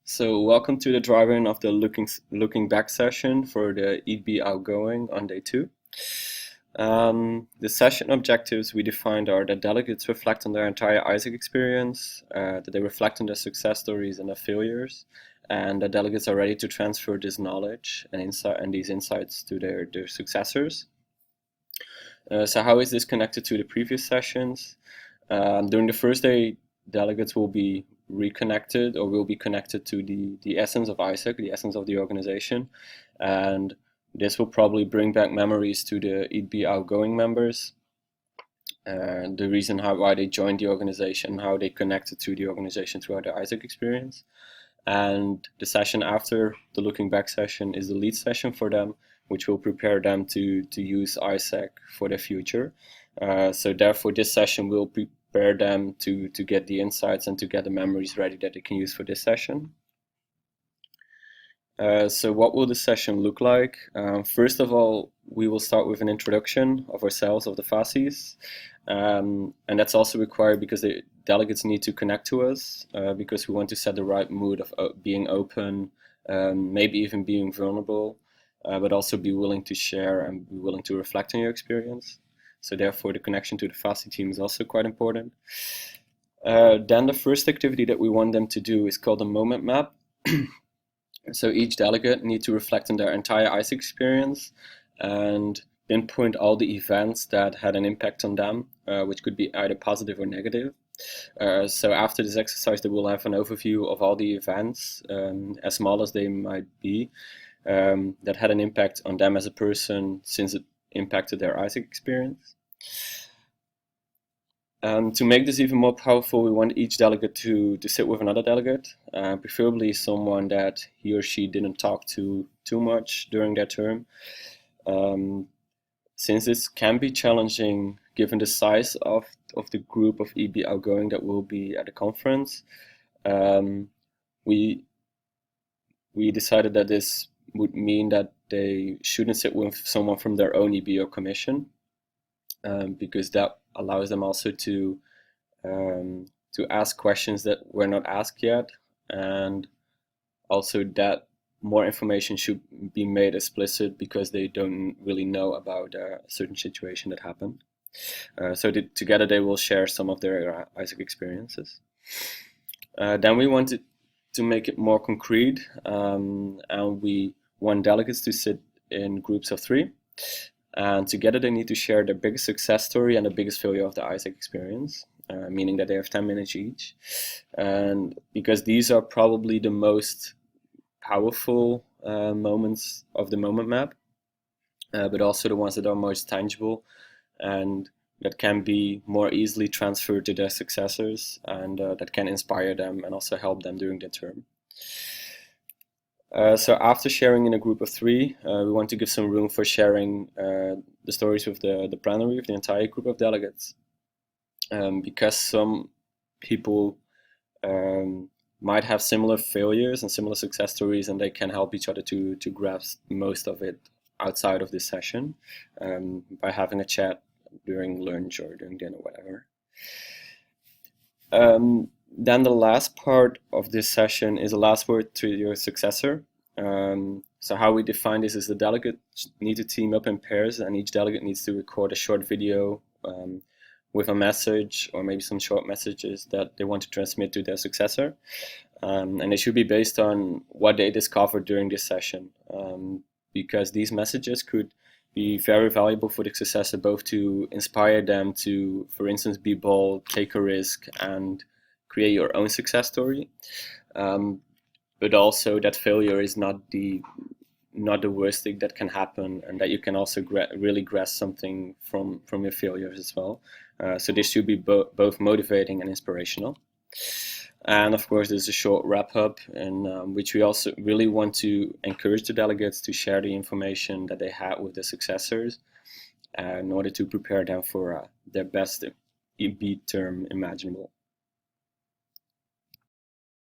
So welcome to the drive-in of the looking back session for the EB outgoing on day two. The session objectives we defined are that delegates reflect on their entire ISAC experience, that they reflect on their success stories and their failures, and that delegates are ready to transfer this knowledge and insight and these insights to their successors. So how is this connected to the previous sessions? During the first day, delegates will be reconnected or will be connected to the essence of ISAC, the essence of the organization. And this will probably bring back memories to the EB outgoing members, and the reason why they joined the organization, how they connected to the organization throughout their ISAC experience. And the session after the looking back session is the lead session for them, which will prepare them to use ISAC for their future. So therefore this session will prepare them to get the insights and to get the memories ready that they can use for this session. So what will the session look like? First of all, we will start with an introduction of ourselves, of the FASIs. And that's also required because the delegates need to connect to us, because we want to set the right mood of being open, maybe even being vulnerable, but also be willing to share and be willing to reflect on your experience. So therefore the connection to the FASI team is also quite important. Then the first activity that we want them to do is called the moment map. So each delegate needs to reflect on their entire ISAC experience and pinpoint all the events that had an impact on them, which could be either positive or negative. So after this exercise, they will have an overview of all the events, as small as they might be, that had an impact on them as a person since it impacted their ISAC experience. To make this even more powerful, we want each delegate to sit with another delegate, preferably someone that he or she didn't talk to too much during their term. Since this can be challenging given the size of the group of EB outgoing that will be at the conference, we decided that this would mean that they shouldn't sit with someone from their own EB or commission, because that allows them also to ask questions that were not asked yet, and also that more information should be made explicit because they don't really know about a certain situation that happened. So together they will share some of their ISAC experiences. Then we wanted to make it more concrete, and we want delegates to sit in groups of 3. And together they need to share their biggest success story and the biggest failure of the ISAC experience, meaning that they have 10 minutes each. And because these are probably the most powerful moments of the moment map, but also the ones that are most tangible and that can be more easily transferred to their successors, and that can inspire them and also help them during their term. So after sharing in a group of 3, we want to give some room for sharing the stories with the plenary, with the entire group of delegates, because some people might have similar failures and similar success stories, and they can help each other to grasp most of it outside of this session, by having a chat during lunch or during dinner, whatever. Then the last part of this session is a last word to your successor. So how we define this is the delegates need to team up in pairs, and each delegate needs to record a short video with a message or maybe some short messages that they want to transmit to their successor. And it should be based on what they discovered during this session, because these messages could be very valuable for the successor, both to inspire them to, for instance, be bold, take a risk, and create your own success story, but also that failure is not the worst thing that can happen, and that you can also really grasp something from your failures as well. So this should be both motivating and inspirational. And of course, there's a short wrap-up in which we also really want to encourage the delegates to share the information that they had with their successors, in order to prepare them for their best EB term imaginable.